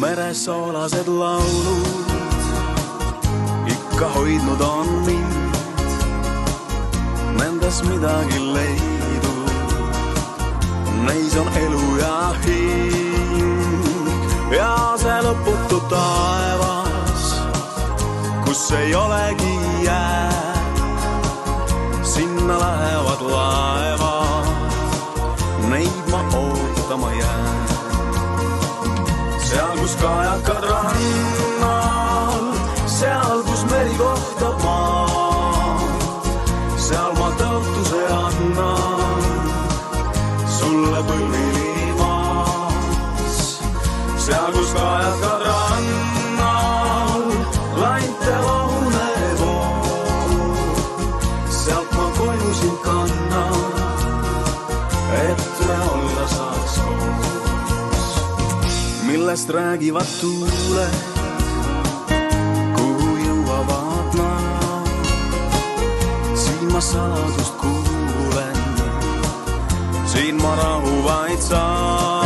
meresoolased laulud ikka hoidnud on mind, nendes midagi leidub, neis on elu ja hing ja see lõputu taevas, kus ei olegi jääd, sinna lähevad laevad, neid ma ootama jään. Seal, kus kajakad rannal, seal, kus meri kohtab maad, seal ma tõotuse annan sulle põlviliimas. Seal, kus kajakad rannal, lainte laune vool, sealt ma koju sind kannan, et me olla saaks koos. Millest räägivad tuuled, kuhu jõuavad nad, siin ma saladust kuulen, siin ma rahu vaid saan.